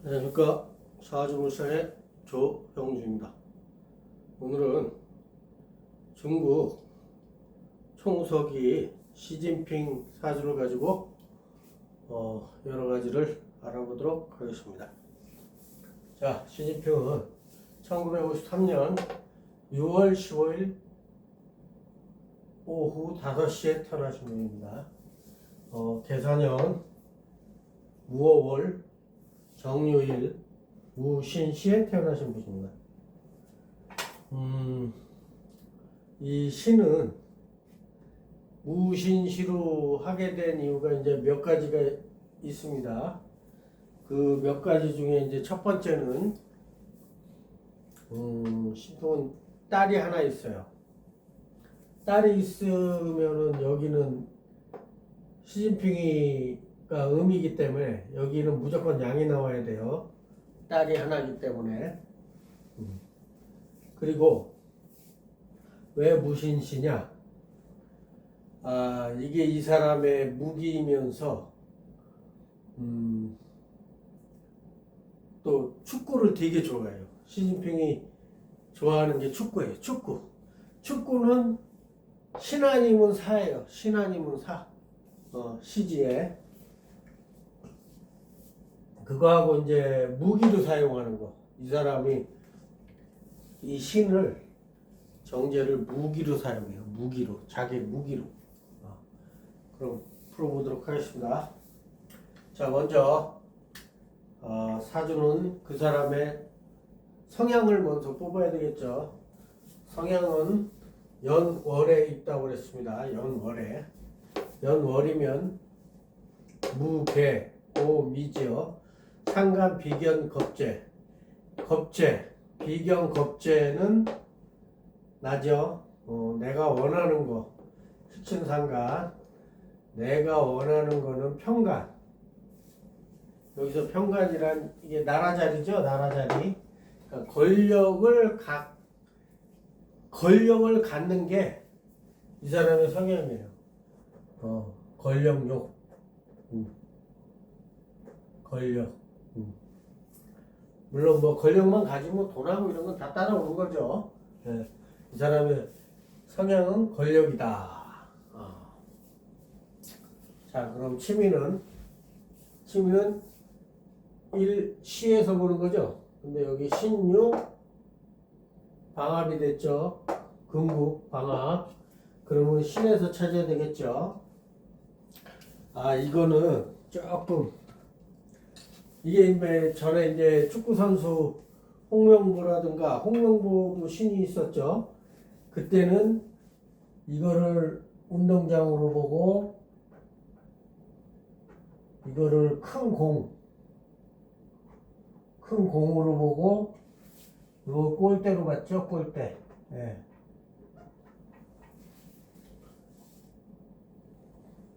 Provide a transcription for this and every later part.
안녕하십니까. 사주물산의 조병주입니다. 오늘은 중국 총서기 시진핑 사주를 가지고 여러 가지를 알아보도록 하겠습니다. 자, 시진핑은 1953년 6월 15일 오후 5시에 태어나신 분입니다. 계산년 무어월 정유일 무신시에 태어나신 분입니다. 이 시는 무신시로 하게 된 이유가 이제 몇 가지가 있습니다. 그 몇 가지 중에 이제 첫 번째는 신통은 딸이 하나 있어요. 딸이 있으면은 여기는 시진핑이가 음이기 때문에 여기는 무조건 양이 나와야 돼요. 딸이 하나이기 때문에. 그리고 왜 무신시냐? 이게 이 사람의 무기이면서 또 축구를 되게 좋아해요. 시진핑이 좋아하는 게 축구예요. 축구는 신 아니면 사예요. 신 아니면 사. 시지에. 그거하고 이제 무기로 사용하는 거. 이 사람이 이 신을 정제를 무기로 사용해요. 무기로. 자기 무기로. 그럼 풀어보도록 하겠습니다. 자, 먼저 사주는 그 사람의 성향을 먼저 뽑아야 되겠죠. 성향은 연월에 있다고 그랬습니다. 연월에. 연월이면 무개, 오미지어, 상간, 비견, 겁재. 비견, 겁재는 나죠. 내가 원하는 거. 식신상간. 내가 원하는 거는 평간. 여기서 평간이란 이게 나라자리죠. 나라자리. 그러니까 권력을 갖는 게 이 사람의 성향이에요. 권력욕. 권력. 물론 뭐 권력만 가지면 돈하고 이런 건 다 따라오는 거죠. 네. 이 사람의 성향은 권력이다. 자, 그럼 취미는 시에서 보는 거죠. 근데 여기 신유 방합이 됐죠. 금국 방합. 그러면 신에서 찾아야 되겠죠. 이거는 조금 이게 이제 전에 이제 축구 선수 홍명보라든가 홍명보도 신이 있었죠. 그때는 이거를 운동장으로 보고 이거를 큰 공으로 보고 이거 골대로 봤죠. 골대. 예.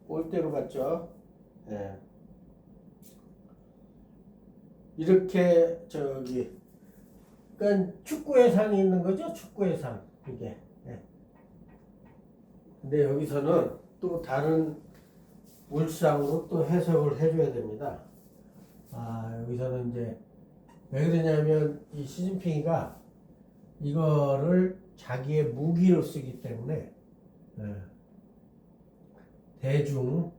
골대로 봤죠. 예. 이렇게 그러니까 축구의 상이 있는 거죠. 축구의 상 이게. 예. 근데 여기서는 또 다른 물상으로 또 해석을 해줘야 됩니다. 여기서는 이제 왜 그러냐면 이 시진핑이가 이거를 자기의 무기로 쓰기 때문에 대중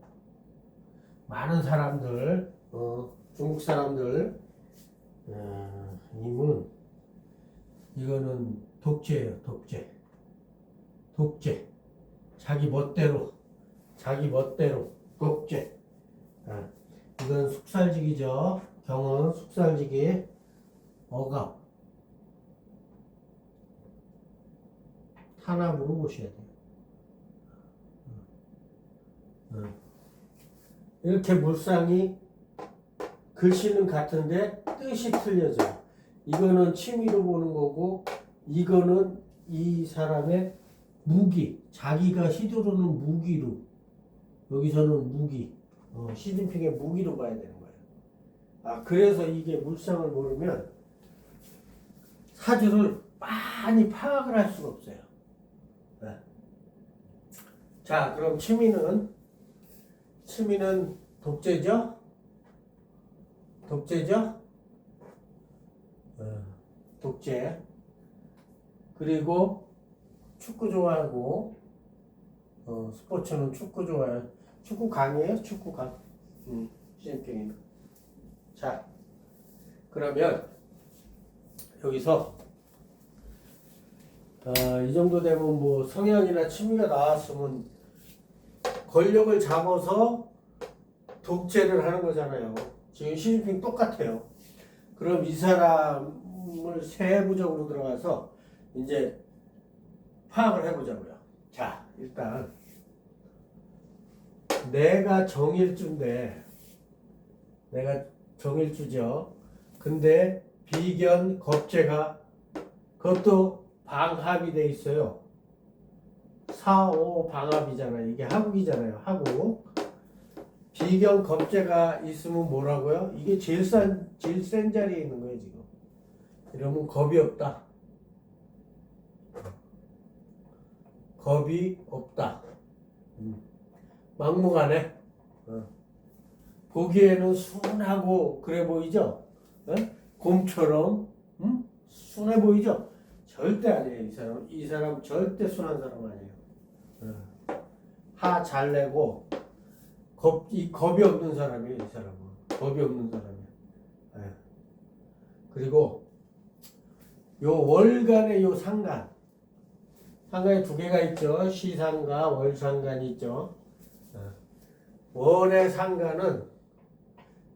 많은 사람들 중국 사람들 이거는 독재예요. 독재 자기 멋대로 독재. 이건 숙살직이죠. 경은 숙살직이 억압 탄압으로 보셔야 돼요. 이렇게 물상이 글씨는 같은데 뜻이 틀려져요. 이거는 취미로 보는 거고 이거는 이 사람의 무기, 자기가 휘두르는 무기로. 여기서는 무기, 시진핑의 무기로 봐야 되는 거예요. 그래서 이게 물상을 모르면 사주를 많이 파악을 할 수가 없어요. 자, 그럼 취미는 독재죠? 독재죠? 독재. 그리고 축구 좋아하고, 스포츠는 축구 좋아해요. 축구 강이에요? 축구 강. 시진핑이는. 자, 그러면 여기서 이 정도 되면 뭐 성향이나 취미가 나왔으면 권력을 잡아서 독재를 하는 거잖아요. 지금 시진핑 똑같아요. 그럼 이 사람을 세부적으로 들어가서 이제 파악을 해보자고요. 자, 일단 내가 정일주인데, 내가 정일주죠. 근데 비견 겁재가 그것도 방합이 돼 있어요. 4, 5 방합이잖아요. 이게 하국이잖아요. 하국. 비견 겁재가 있으면 뭐라고요? 이게 제일 센 자리에 있는 거예요, 지금. 이러면 겁이 없다. 겁이 없다. 막무가내. 보기에는 순하고 그래 보이죠? 곰처럼 순해 보이죠? 절대 아니에요. 이 사람 절대 순한 사람 아니에요. 하 잘 내고 겁이 없는 사람이에요. 이 사람은 겁이 없는 사람이에요. 그리고 요 월간의 요 상간이 두 개가 있죠. 시상가, 월상간이 있죠. 월의 상간은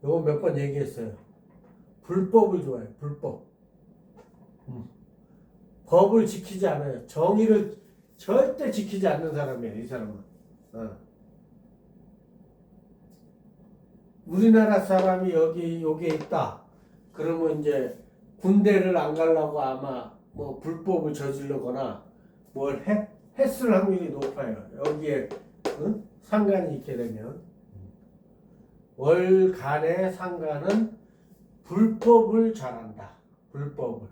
요거 몇 번 얘기했어요. 불법을 좋아해요. 불법. 법을 지키지 않아요. 정의를 절대 지키지 않는 사람이에요. 이 사람은. 우리나라 사람이 여기에 있다. 그러면 이제 군대를 안 가려고 아마 뭐 불법을 저지르거나 뭘 했을 확률이 높아요. 여기에 상관이 있게 되면. 월간의 상관은 불법을 잘한다. 불법을.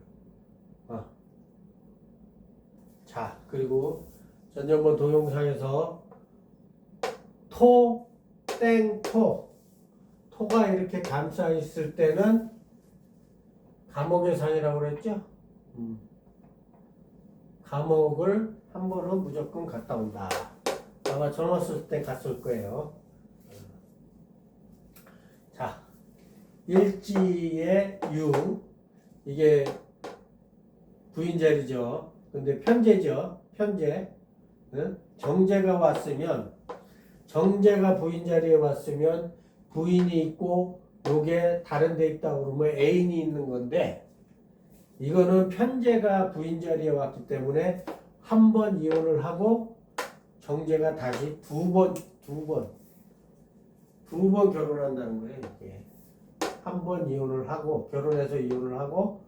자, 그리고 전전번 동영상에서 토가 이렇게 감싸 있을 때는 감옥의 상이라고 그랬죠? 감옥을 한 번은 무조건 갔다 온다. 아마 젊었을 때 갔을 거예요. 자, 일지의 유, 이게 부인자리죠. 근데 편제죠. 편제. 정제가 왔으면, 정제가 부인자리에 왔으면 부인이 있고 요게 다른 데 있다고 그러면 애인이 있는 건데, 이거는 편제가 부인자리에 왔기 때문에 한 번 이혼을 하고 정제가 다시 두 번 결혼한다는 거예요. 이게 한 번 이혼을 하고 결혼해서 이혼을 하고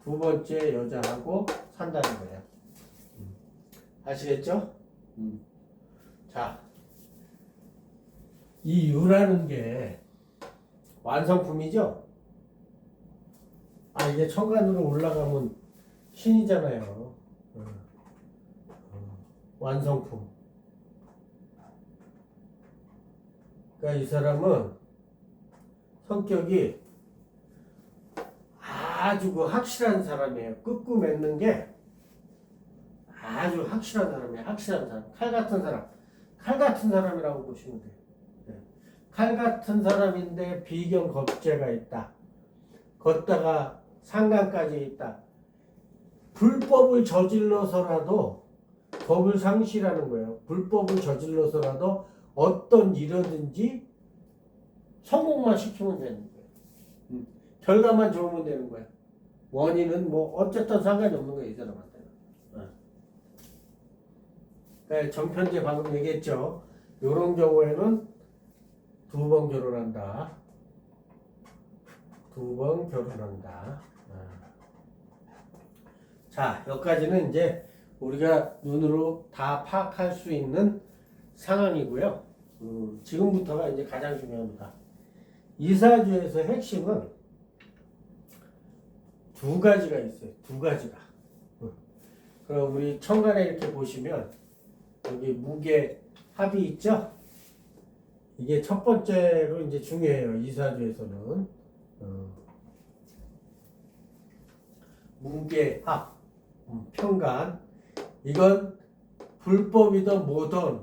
두 번째 여자하고 산다는 거예요. 아시겠죠? 자, 이 유라는 게 완성품이죠? 이게 천간으로 올라가면 신이잖아요. 완성품. 그러니까 이 사람은 성격이 아주 확실한 사람이에요. 끄고 맺는 게 아주 확실한 사람이에요. 확실한 사람. 칼 같은 사람. 칼 같은 사람이라고 보시면 돼요. 칼 같은 사람인데 비견 겁재가 있다. 걷다가 상간까지 있다. 불법을 저질러서라도 법을 상실하는 거예요. 불법을 저질러서라도 어떤 일이든지 성공만 시키면 되는 거예요. 결과만 좋으면 되는 거예요. 원인은 뭐 어쨌든 상관이 없는 거예요. 이 사람한테는. 그러니까 정편제 방금 얘기했죠. 이런 경우에는 두 번 결혼한다. 자, 여기까지는 이제 우리가 눈으로 다 파악할 수 있는 상황이고요. 지금부터가 이제 가장 중요합니다. 이사주에서 핵심은 두 가지가 있어요. 두 가지가. 그럼 우리 천간에 이렇게 보시면 여기 무게 합이 있죠? 이게 첫 번째로 이제 중요해요. 이사주에서는. 무게합, 평간. 이건 불법이든 뭐든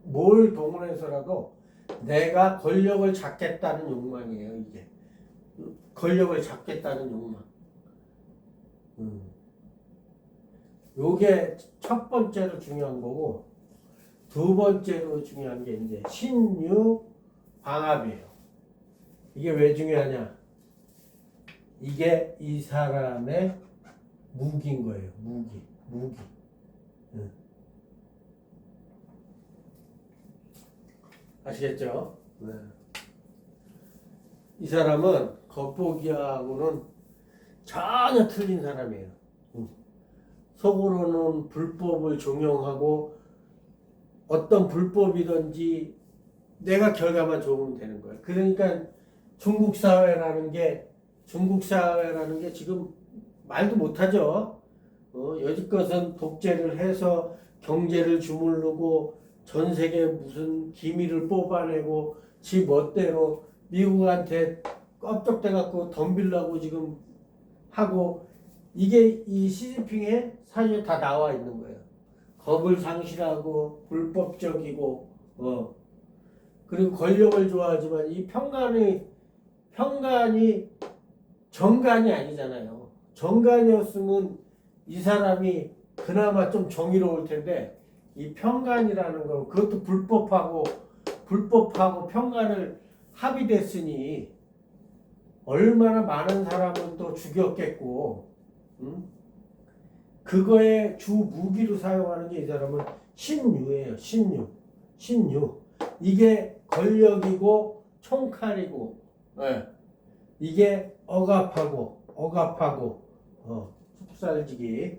뭘 동원해서라도 내가 권력을 잡겠다는 욕망이에요. 이게 권력을 잡겠다는 욕망. 요게 첫 번째로 중요한 거고, 두 번째로 중요한 게 이제 신유 방합이에요. 이게 왜 중요하냐? 이게 이 사람의 무기인 거예요. 무기. 아시겠죠? 네. 이 사람은 겉보기하고는 전혀 틀린 사람이에요. 속으로는 불법을 종용하고 어떤 불법이든지 내가 결과만 좋으면 되는 거예요. 그러니까 중국 사회라는 게 지금 말도 못하죠. 여지껏은 독재를 해서 경제를 주무르고 전 세계 무슨 기밀을 뽑아내고 지 멋대로 미국한테 껍적대갖고 덤빌라고 지금 하고, 이게 이 시진핑의 사유에 다 나와 있는 거예요. 겁을 상실하고 불법적이고 그리고 권력을 좋아하지만 이 평간이 정간이 아니잖아요. 정간이었으면 이 사람이 그나마 좀 정의로울 텐데, 이 평간이라는 거, 그것도 불법하고 평간을 합의됐으니 얼마나 많은 사람을 또 죽였겠고, 그거에 주 무기로 사용하는 게 이 사람은 신유예요. 신유. 이게 권력이고 총칼이고, 이게 억압하고 숲살지기,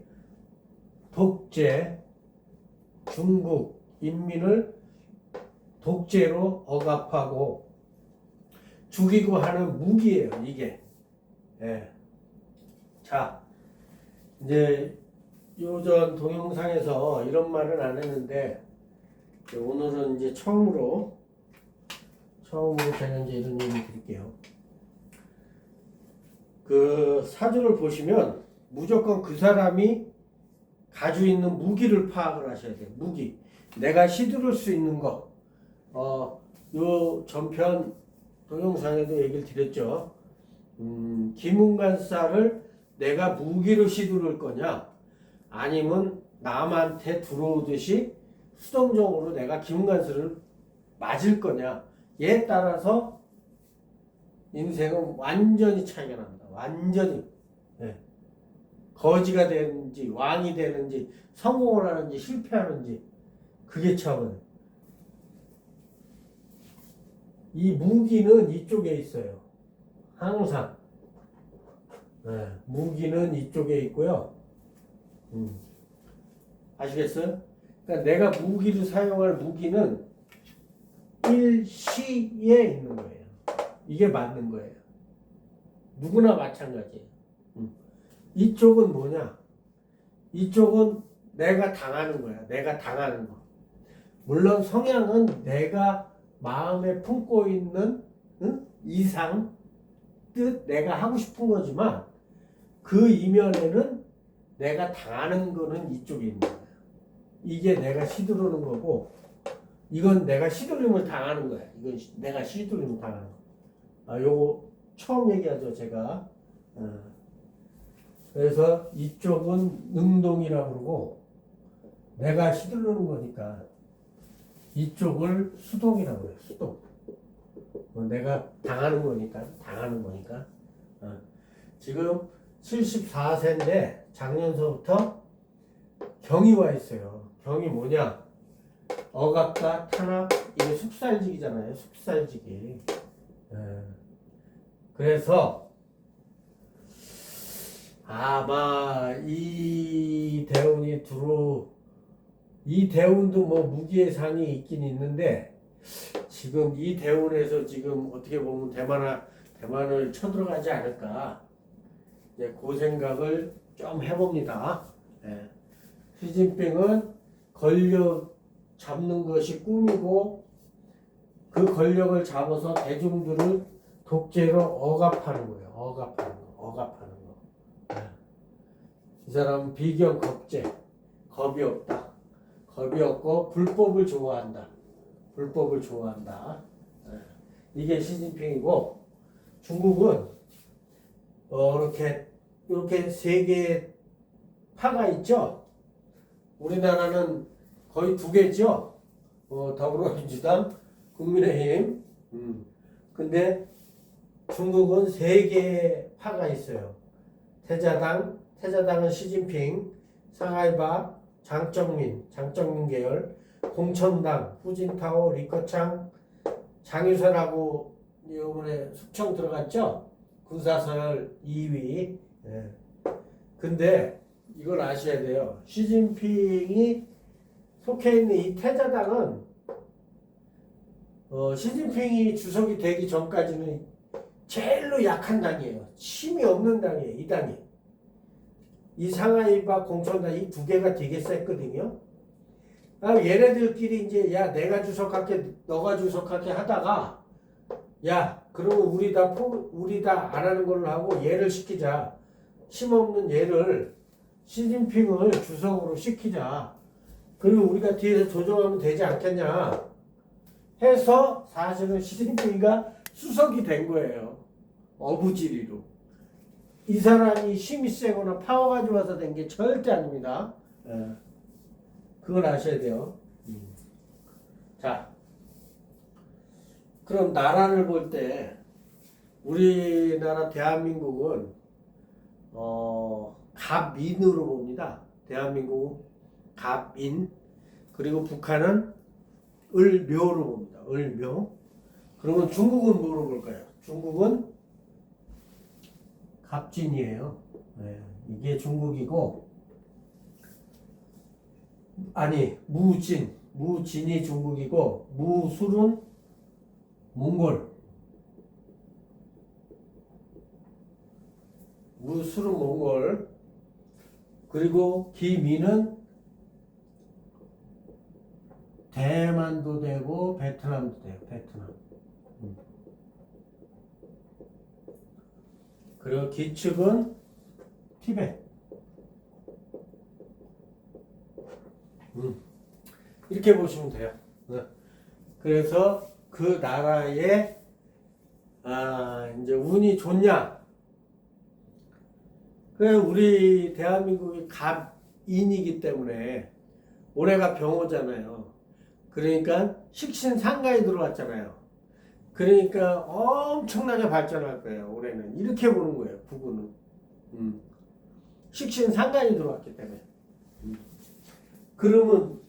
독재, 중국 인민을 독재로 억압하고 죽이고 하는 무기예요. 이게. 자, 이제 요전 동영상에서 이런 말은 안 했는데, 오늘은 이제 처음으로 제가 이제 이런 얘기 드릴게요. 그 사주를 보시면 무조건 그 사람이 가지고 있는 무기를 파악을 하셔야 돼요. 무기. 내가 시두를 수 있는 거. 요 전편 동영상에도 얘기를 드렸죠. 기문관사를 내가 무기로 시두를 거냐, 아니면 남한테 들어오듯이 수동적으로 내가 기문관사를 맞을 거냐, 에 따라서 인생은 완전히 차이가 납니다. 완전히. 거지가 되는지 왕이 되는지 성공을 하는지 실패하는지, 그게 차원이에요. 이 무기는 이쪽에 있어요. 항상. 무기는 이쪽에 있고요. 아시겠어요? 그러니까 내가 무기를 사용할 무기는 일시에 있는 거예요. 이게 맞는 거예요. 누구나 마찬가지예요. 이쪽은 뭐냐? 이쪽은 내가 당하는 거야. 내가 당하는 거. 물론 성향은 내가 마음에 품고 있는 이상, 뜻, 내가 하고 싶은 거지만 그 이면에는 내가 당하는 거는 이쪽에 있는 거야. 이게 내가 시두르는 거고, 이건 내가 시두림을 당하는 거야. 이건 내가 시두림을 당하는 거. 요거 처음 얘기하죠, 제가. 그래서 이쪽은 능동이라고 그러고, 내가 시두르는 거니까 이쪽을 수동이라고 해요. 수동. 내가 당하는 거니까. 지금 74세인데 작년서부터 경이 와 있어요. 경이 뭐냐? 억압과 탄압, 이게 숙살지기잖아요. 숙살지기. 그래서 아마 이 대운도 뭐 무기의 상이 있긴 있는데, 지금 이 대운에서 지금 어떻게 보면 대만을 쳐들어가지 않을까, 이제 그 생각을 좀 해봅니다. 시진핑은 권력 잡는 것이 꿈이고, 그 권력을 잡아서 대중들을 독재로 억압하는 거예요. 억압하는 거. 이 사람은 비경 겁제, 겁이 없다. 겁이 없고 불법을 좋아한다. 불법을 좋아한다. 이게 시진핑이고, 중국은 이렇게 세 개의 파가 있죠. 우리나라는 거의 두 개죠. 더불어민주당, 국민의힘. 근데 중국은 세 개의 파가 있어요. 태자당은 시진핑, 상하이바, 장정민 계열, 공천당, 후진타오, 리커창, 장유선하고 이번에 숙청 들어갔죠? 군사서열 2위. 예. 근데 이걸 아셔야 돼요. 시진핑이 속해 있는 이 태자당은 시진핑이 주석이 되기 전까지는 제일로 약한 당이에요. 힘이 없는 당이에요. 이 당이. 이 상하이바 공천당 이 두 개가 되게 셌거든요. 얘네들끼리 이제 야 내가 주석할게 너가 주석할게 하다가 야 그러면 우리 다 안 하는 걸로 하고 얘를 시키자. 힘없는 얘를 시진핑을 주석으로 시키자. 그리고 우리가 뒤에서 조정하면 되지 않겠냐 해서 사실은 시진핑이가 수석이 된 거예요. 어부지리로. 이 사람이 힘이 세거나 파워가 좋아서 된 게 절대 아닙니다. 그걸 아셔야 돼요. 자, 그럼 나라를 볼 때 우리나라 대한민국은 갑인으로 봅니다. 대한민국은 갑인. 그리고 북한은 을묘로 봅니다. 을묘. 그러면 중국은 뭐로 볼까요? 중국은 갑진이에요. 네, 이게 중국이고, 아니 무진이 중국이고 무술은 몽골. 무술은 몽골. 그리고 기민은 대만도 되고 베트남도 돼요. 베트남. 그리고 기축은 티베트. 이렇게 보시면 돼요. 그래서 그 나라의 이제 운이 좋냐? 그 우리 대한민국이 갑인이기 때문에 올해가 병호잖아요. 그러니까 식신상가에 들어왔잖아요. 그러니까 엄청나게 발전할 거예요. 올해는 이렇게 보는 거예요. 부부는 식신상간이 들어왔기 때문에. 그러면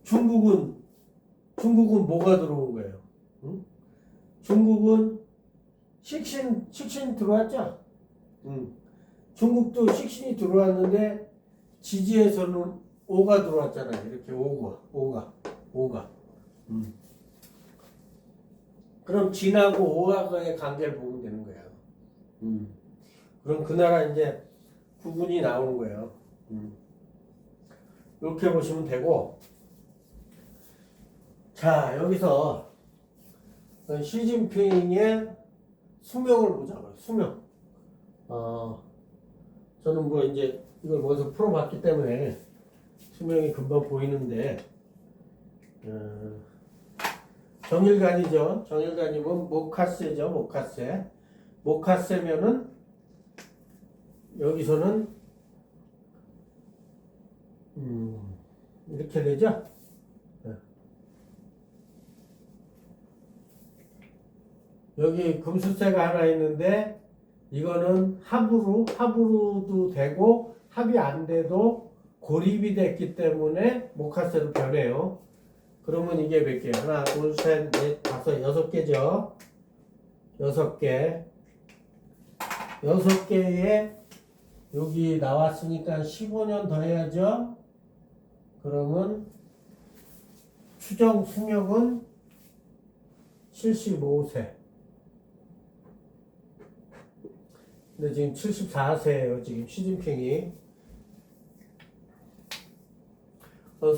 중국은 뭐가 들어온 거예요? 중국은 식신 들어왔죠? 중국도 식신이 들어왔는데 지지에서는 오가 들어왔잖아요. 이렇게 오가. 그럼 진하고 오하고의 관계를 보면 되는 거예요. 그럼 그 나라 이제 구분이 나오는 거예요. 이렇게 보시면 되고, 자 여기서 시진핑의 수명을 보자고요. 수명. 저는 뭐 이제 이걸 먼저 풀어봤기 때문에 수명이 금방 보이는데, 정일관이죠. 정일관이면 모카세죠. 모카세면은 여기서는 이렇게 되죠. 여기 금수세가 하나 있는데 이거는 합으로도 되고 합이 안 돼도 고립이 됐기 때문에 모카세로 변해요. 그러면 이게 몇 개? 하나, 둘, 셋, 넷, 다섯, 6개죠. 6개. 6개에 여기 나왔으니까 15년 더 해야죠. 그러면 추정 수명은 75세. 근데 지금 74세예요. 지금 시진핑이.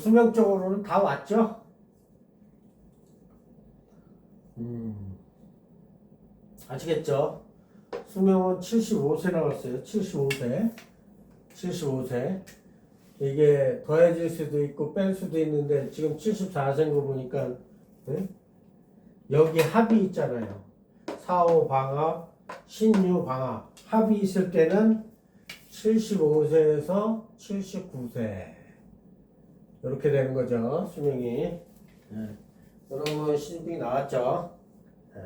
수명적으로는 다 왔죠. 아시겠죠? 수명은 75세 나왔어요. 75세. 75세. 이게 더해질 수도 있고 뺄 수도 있는데 지금 74세인 거 보니까 네? 여기 합이 있잖아요. 4호 방합, 신유 방합. 합이 있을 때는 75세에서 79세 이렇게 되는 거죠. 수명이. 네. 여러분 시진핑 나왔죠. 네.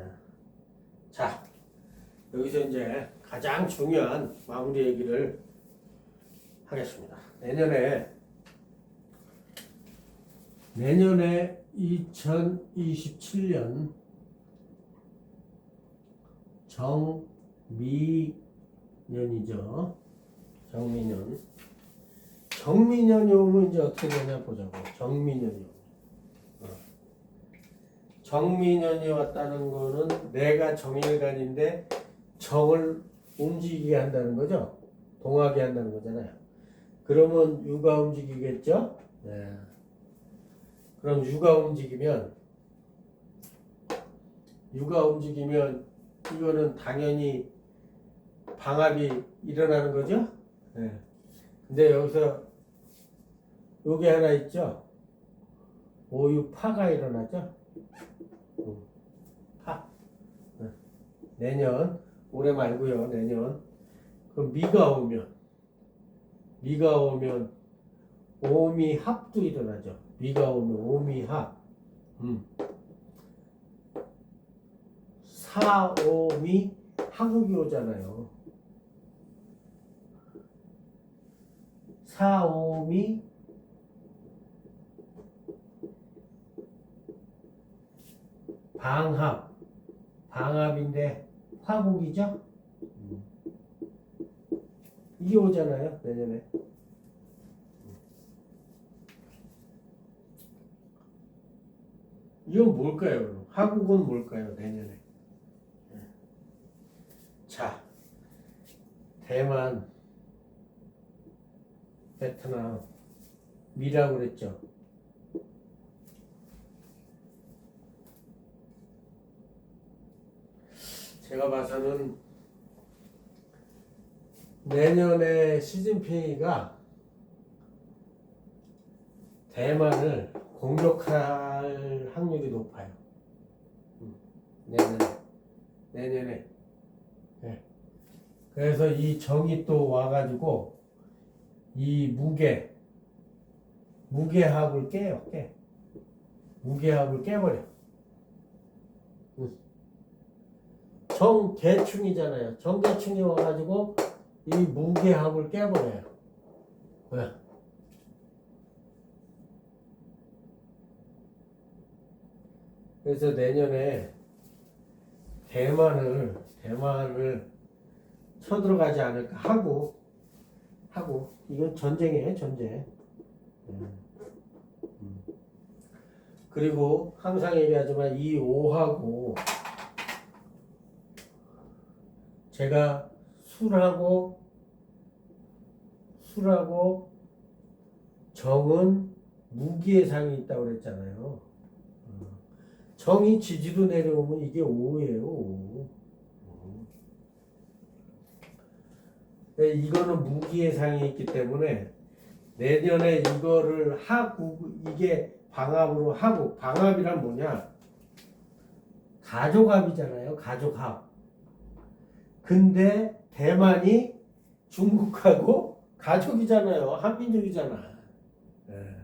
자, 여기서 이제 가장 중요한 마무리 얘기를 하겠습니다. 내년에 2027년 정미년이죠. 정미년. 정미년이 오면 이제 어떻게 되냐 보자고. 정미년이 오면. 정미년이 왔다는 거는 내가 정일간인데 정을 움직이게 한다는 거죠. 동하게 한다는 거잖아요. 그러면 유가 움직이겠죠? 네. 그럼 유가 움직이면 이거는 당연히 방합이 일어나는 거죠? 네. 근데 여기서 요게 하나 있죠? 오유파가 일어나죠? 파. 네. 내년, 올해 말고요, 내년. 그럼 미가 오면 오미합도 일어나죠. 미가 오면 오미합. 사오미 하국이 오잖아요. 사오미 방합인데 화국이죠. 이게 오잖아요. 내년에. 이건 뭘까요? 화국은 뭘까요? 내년에. 자, 대만, 베트남, 미라고 그랬죠. 제가 봐서는 내년에 시진핑이가 대만을 공격할 확률이 높아요. 내년에. 네. 그래서 이 정이 또 와가지고 이 무게합을 깨요. 무게합을 깨버려. 정계충이잖아요. 정계충이 와가지고 이 무게합을 깨버려요. 네. 그래서 내년에 대만을 쳐들어가지 않을까 하고 이건 전쟁이에요, 전쟁. 그리고 항상 얘기하지만 이 5하고 제가 술하고 정은 무기의 상이 있다고 그랬잖아요. 정이 지지로 내려오면 이게 5예요. 5. 이거는 무기의 상이 있기 때문에 내년에 이거를 이게 방합으로 하고, 방합이란 뭐냐? 가족합이잖아요. 가족합. 근데 대만이 중국하고 가족이잖아요. 한민족이잖아. 네.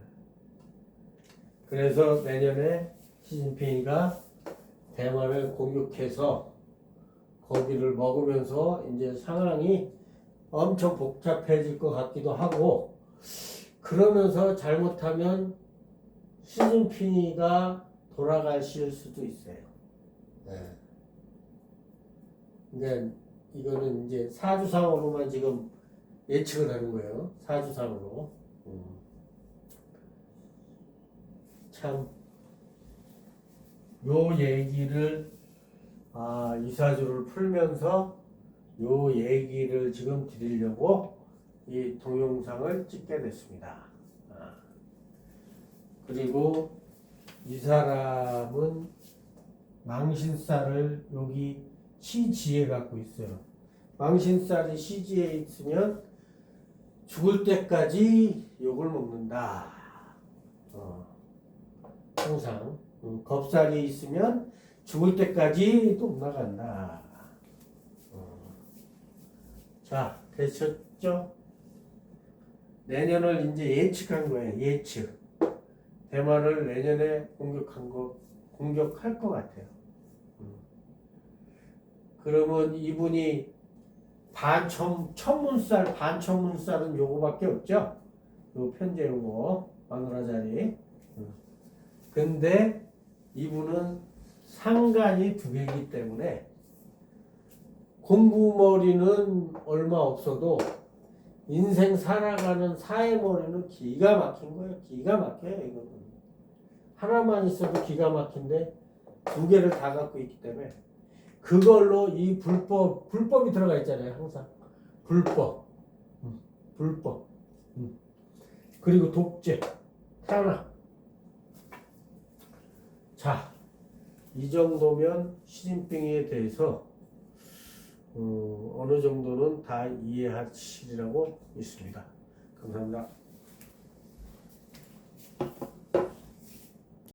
그래서 내년에 시진핑이가 대만을 공격해서 거기를 먹으면서 이제 상황이 엄청 복잡해질 것 같기도 하고, 그러면서 잘못하면 시진핑이가 돌아가실 수도 있어요. 네. 근데 이거는 이제 사주상으로만 지금 예측을 하는 거예요. 사주상으로. 참, 요 얘기를, 이 사주를 풀면서 요 얘기를 지금 드리려고 이 동영상을 찍게 됐습니다. 그리고 이 사람은 망신살을 여기 시지에 갖고 있어요. 망신살이 시지에 있으면 죽을 때까지 욕을 먹는다. 항상 겁살이 있으면 죽을 때까지 또 나간다. 자, 되셨죠? 내년을 이제 예측한 거예요. 예측. 대만을 내년에 공격할 것 같아요. 그러면 이분이 천문살, 반천문살은 요거밖에 없죠? 요 편제 요거, 마누라 자리. 근데 이분은 상간이 두 개이기 때문에 공부머리는 얼마 없어도 인생 살아가는 사회머리는 기가 막힌 거예요. 기가 막혀요, 이거는. 하나만 있어도 기가 막힌데 두 개를 다 갖고 있기 때문에 그걸로 이 불법이 들어가 있잖아요, 항상. 불법. 그리고 독재, 탄압. 자, 이 정도면 시진핑에 대해서 어느 정도는 다 이해하시리라고 믿습니다. 감사합니다.